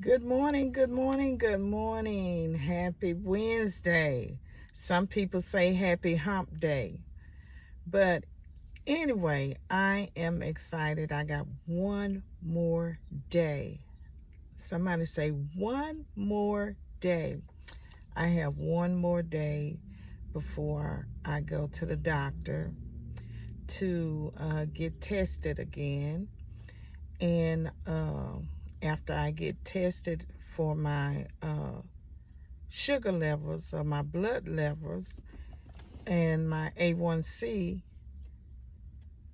Good morning, good morning, good morning. Happy Wednesday. Some people say happy hump day. But anyway, I am excited. I got one more day. Somebody say one more day. I have one more day before I go to the doctor to get tested again. And after I get tested for my sugar levels or my blood levels and my A1C,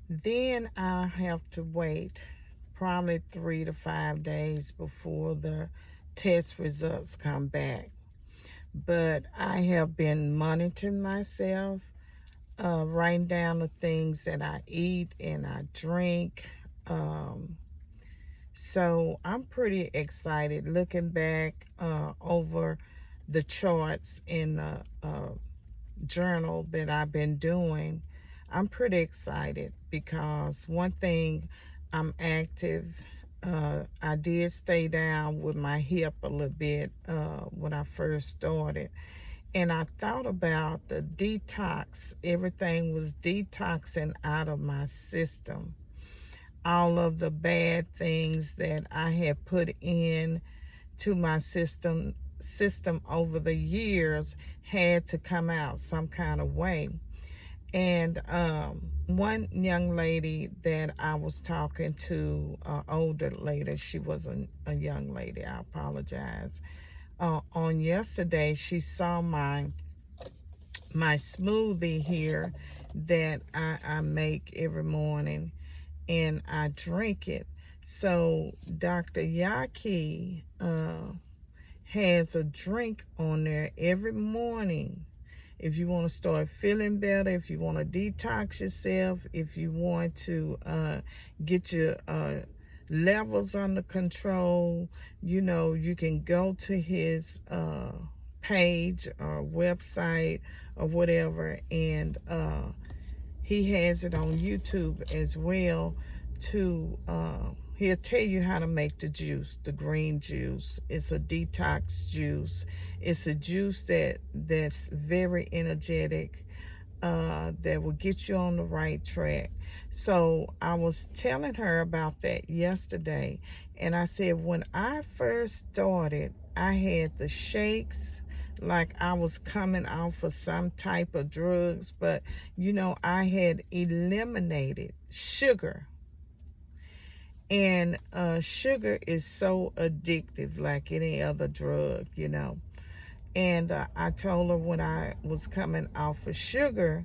then I'll have to wait probably 3 to 5 days before the test results come back. But I have been monitoring myself, writing down the things that I eat and I drink. Um, so I'm pretty excited looking back over the charts in the journal that I've been doing. I'm pretty excited because one thing, I'm active. I did stay down with my hip a little bit when I first started. And I thought about the detox. Everything was detoxing out of my system. All of the bad things that I had put in to my system over the years had to come out some kind of way. And one young lady that I was talking to, older lady, she wasn't a young lady, I apologize. On yesterday, she saw my smoothie here that I make every morning, and I drink it. So Dr. Yaki has a drink on there every morning. If you want to start feeling better, if you want to detox yourself, if you want to get your levels under control, you can go to his page or website or whatever, and he has it on YouTube as well. To he'll tell you how to make the juice, the green juice. It's a detox juice. It's a juice that's very energetic, that will get you on the right track. So I was telling her about that yesterday, and I said when I first started, I had the shakes like I was coming off of some type of drugs, but I had eliminated sugar. And sugar is so addictive, like any other drug. And I told her when I was coming off of sugar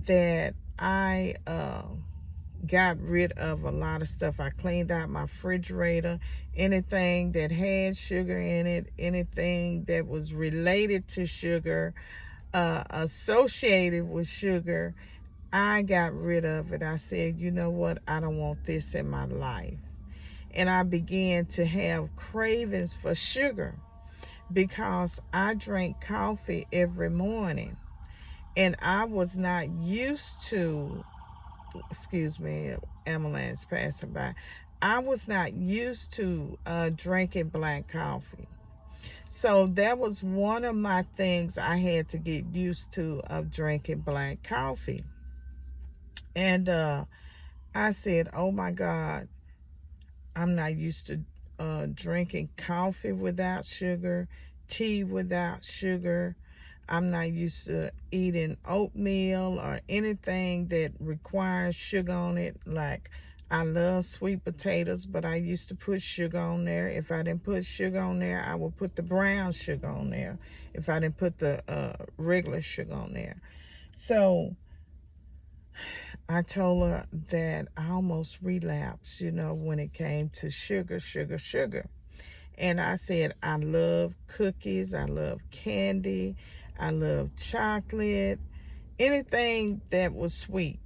that I got rid of a lot of stuff. I cleaned out my refrigerator, anything that had sugar in it, anything that was related to sugar, associated with sugar. I got rid of it. I said, you know what? I don't want this in my life. And I began to have cravings for sugar because I drank coffee every morning. And I was not used to, excuse me, ambulance passing by. I was not used to drinking black coffee. So that was one of my things I had to get used to, of drinking black coffee. And I said, oh my God, I'm not used to drinking coffee without sugar, tea without sugar. I'm not used to eating oatmeal or anything that requires sugar on it. Like, I love sweet potatoes, but I used to put sugar on there. If I didn't put sugar on there, I would put the brown sugar on there. If I didn't put the regular sugar on there. So I told her that I almost relapsed, when it came to sugar, sugar, sugar. And I said, I love cookies, I love candy, I love chocolate, anything that was sweet.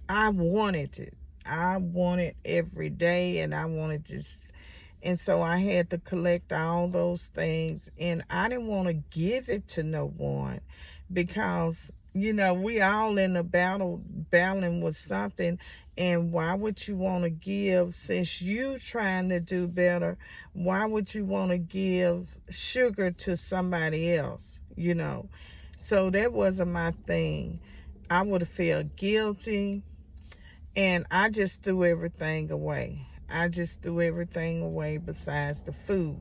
I wanted it. I wanted every day, and I wanted just, and so I had to collect all those things, and I didn't want to give it to no one because We all in a battle, battling with something. And why would you want to give, since you trying to do better, why would you want to give sugar to somebody else? So that wasn't my thing. I would have felt guilty, and I just threw everything away. I just threw everything away besides the food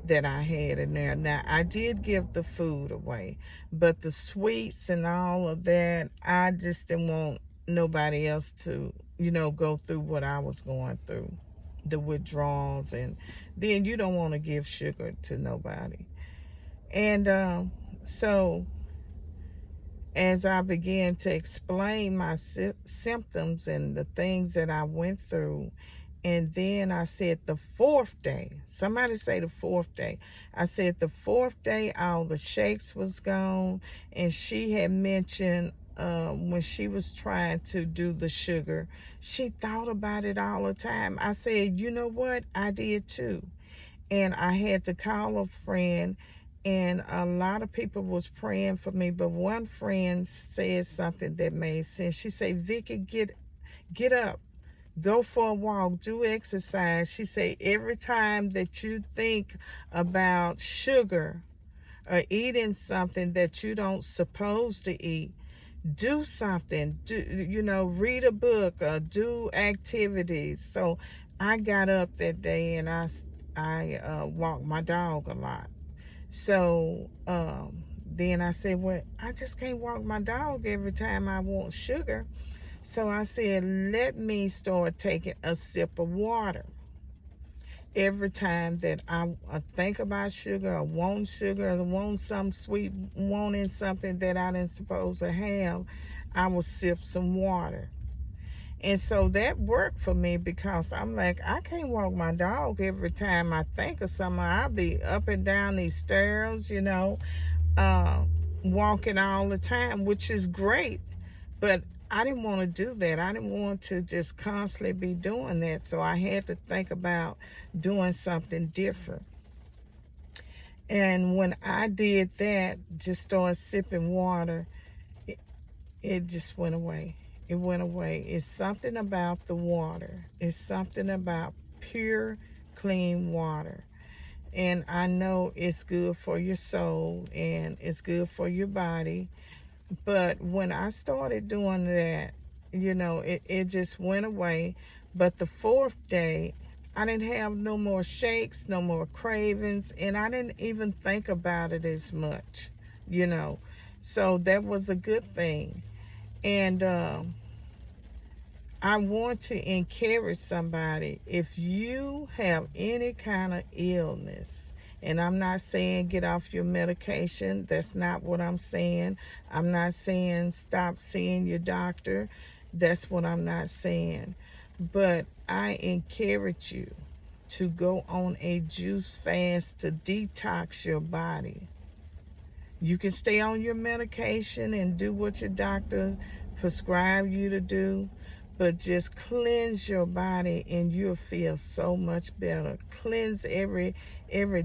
that I had in there. Now, I did give the food away, but the sweets and all of that, I just didn't want nobody else to, go through what I was going through, the withdrawals. And then you don't want to give sugar to nobody. And so as I began to explain my symptoms and the things that I went through, and then I said the fourth day, somebody say the fourth day. I said the fourth day, all the shakes was gone. And she had mentioned when she was trying to do the sugar, she thought about it all the time. I said, you know what? I did too. And I had to call a friend, and a lot of people was praying for me, but one friend said something that made sense. She said, Vicky, get up, go for a walk, do exercise. She said, every time that you think about sugar or eating something that you don't supposed to eat, do something. Read a book or do activities. So I got up that day, and I walked my dog a lot. So then I said, well, I just can't walk my dog every time I want sugar. So I said, let me start taking a sip of water every time that I think about sugar, or want some sweet, wanting something that I didn't supposed to have. I will sip some water. And so that worked for me, because I'm like, I can't walk my dog every time I think of something. I'll be up and down these stairs, uh, walking all the time, which is great. But I didn't want to do that. I didn't want to just constantly be doing that. So I had to think about doing something different. And when I did that, just started sipping water, it just went away. It went away. It's something about the water. It's something about pure, clean water. And I know it's good for your soul and it's good for your body. But when I started doing that, it just went away. But the fourth day, I didn't have no more shakes, no more cravings, and I didn't even think about it as much, you know. So that was a good thing. And I want to encourage somebody, if you have any kind of illness, and I'm not saying get off your medication, that's not what I'm saying. I'm not saying stop seeing your doctor, that's what I'm not saying. But I encourage you to go on a juice fast to detox your body. You can stay on your medication and do what your doctor prescribe you to do, but just cleanse your body and you'll feel so much better. Cleanse every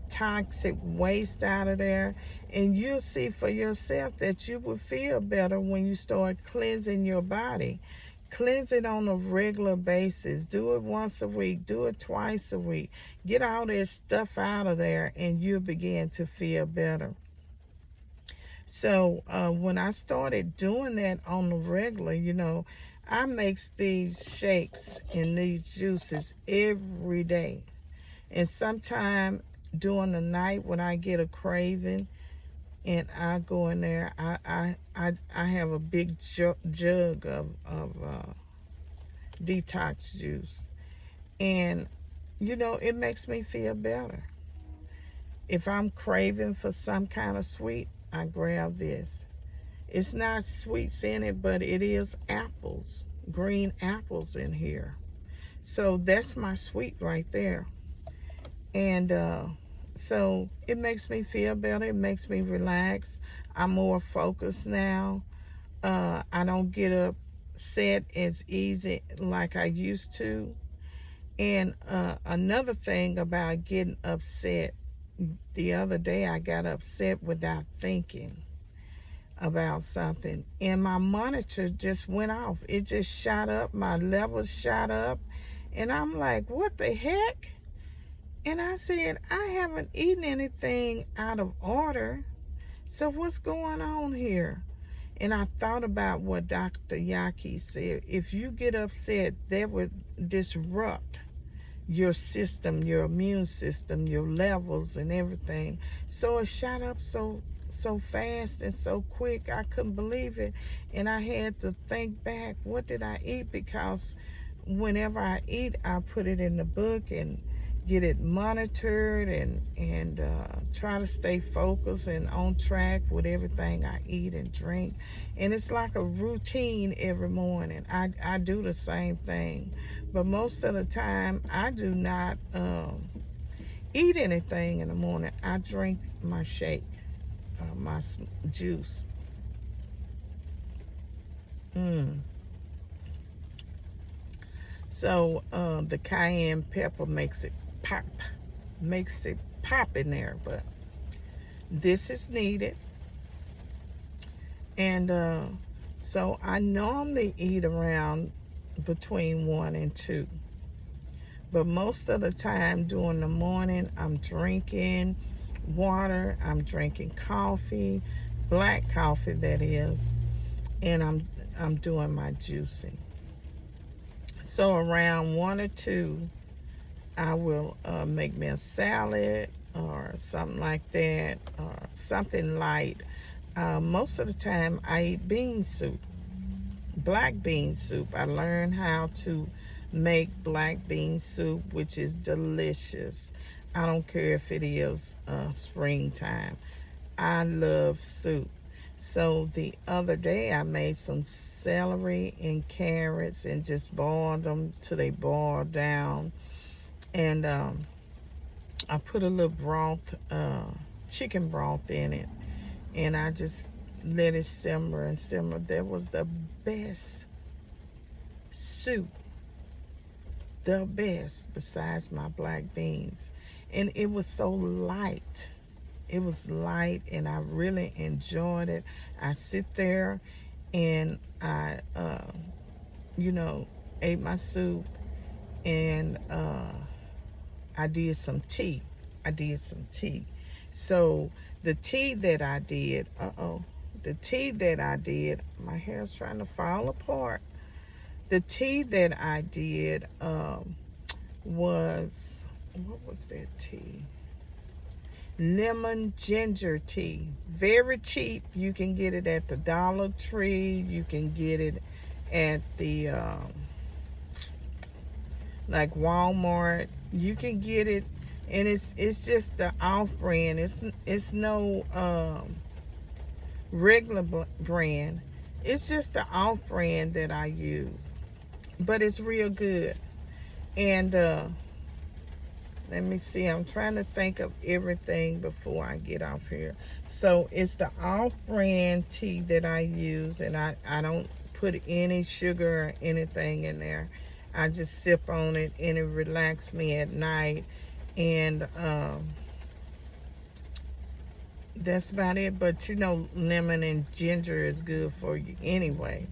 toxic waste out of there, and you'll see for yourself that you will feel better when you start cleansing your body. Cleanse it on a regular basis. Do it once a week. Do it twice a week. Get all that stuff out of there and you'll begin to feel better. So when I started doing that on the regular, I makes these shakes and these juices every day. And sometime during the night when I get a craving and I go in there, I have a big jug of detox juice. And, it makes me feel better. If I'm craving for some kind of sweet, I grab this. It's not sweets in it, but it is apples, green apples in here. So that's my sweet right there. And so it makes me feel better. It makes me relax. I'm more focused now. I don't get upset as easy like I used to. And another thing about getting upset, the other day I got upset without thinking. about something, and my monitor just went off. It just shot up. My levels shot up. And I'm like, what the heck? And I said, I haven't eaten anything out of order. So what's going on here? And I thought about what Dr. Yaki said. If you get upset, that would disrupt your system, your immune system, your levels and everything. So it shot up so fast and so quick, I couldn't believe it. And I had to think back, what did I eat? Because whenever I eat, I put it in the book and get it monitored, and try to stay focused and on track with everything I eat and drink. And it's like a routine every morning. I do the same thing, but most of the time I do not eat anything in the morning. I drink my shake, my juice. So the cayenne pepper makes it pop in there, but this is needed. And so I normally eat around between 1 and 2, but most of the time during the morning I'm drinking water, I'm drinking coffee, black coffee that is, and I'm doing my juicing. So around 1 or 2, I will make me a salad or something like that, or something light. Most of the time I eat bean soup, black bean soup. I learned how to make black bean soup, which is delicious. I don't care if it is springtime. I love soup. So the other day I made some celery and carrots and just boiled them till they boiled down. And I put a little broth, chicken broth in it, and I just let it simmer and simmer. That was the best soup, the best, besides my black beans. And it was so light. It was light, and I really enjoyed it. I sit there and I, ate my soup, and I did some tea. So the tea that I did, my hair's trying to fall apart. The tea that I did was, what was that tea? Lemon ginger tea. Very cheap. You can get it at the Dollar Tree. You can get it at the like Walmart. You can get it, and it's just the off brand. It's no regular brand. It's just the off brand that I use, but it's real good. And let me see, I'm trying to think of everything before I get off here. So it's the off brand tea that I use, and I don't put any sugar or anything in there. I just sip on it, and it relaxes me at night. And that's about it. But lemon and ginger is good for you anyway.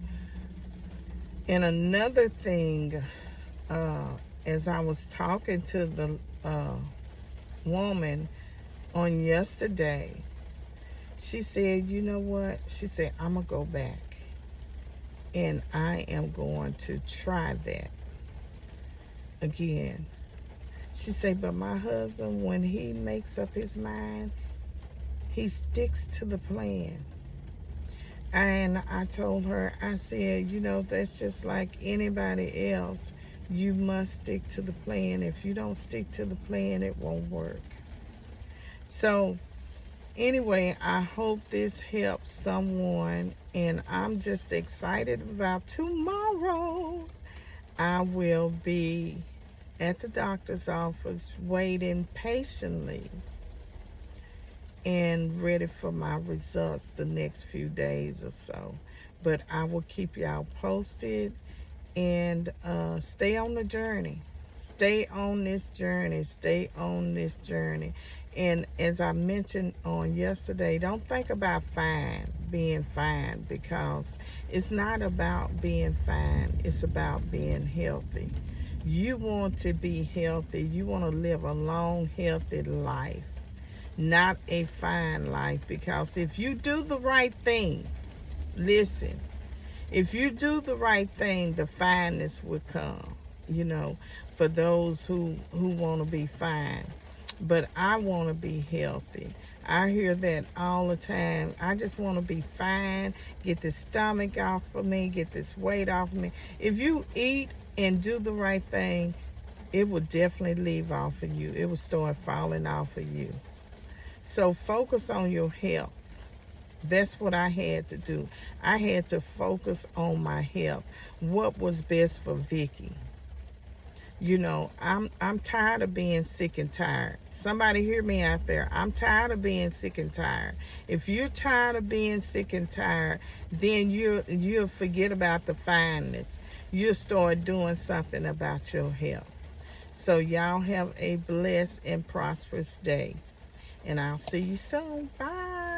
And another thing, as I was talking to the woman on yesterday, she said, you know what? She said, I'm going to go back, and I am going to try that again. She said, but my husband, when he makes up his mind, he sticks to the plan. And I told her, I said, that's just like anybody else. You must stick to the plan. If you don't stick to the plan, it won't work. So anyway, I hope this helps someone, and I'm just excited about tomorrow. I will be at the doctor's office waiting patiently and ready for my results the next few days or so. But I will keep y'all posted, and stay on the journey. Stay on this journey. Stay on this journey. And as I mentioned on yesterday, don't think about being fine, because it's not about being fine. It's about being healthy. You want to be healthy. You want to live a long, healthy life, not a fine life. Because if you do the right thing, listen, if you do the right thing, the fineness will come, you know, for those who want to be fine. But I want to be healthy. I hear that all the time. I just want to be fine, get this stomach off of me, get this weight off of me. If you eat and do the right thing, it will definitely leave off of you. It will start falling off of you. So focus on your health. That's what I had to do. I had to focus on my health. What was best for Vicky? You know, I'm tired of being sick and tired. Somebody hear me out there. I'm tired of being sick and tired. If you're tired of being sick and tired, then you'll forget about the fineness. You'll start doing something about your health. So y'all have a blessed and prosperous day. And I'll see you soon. Bye.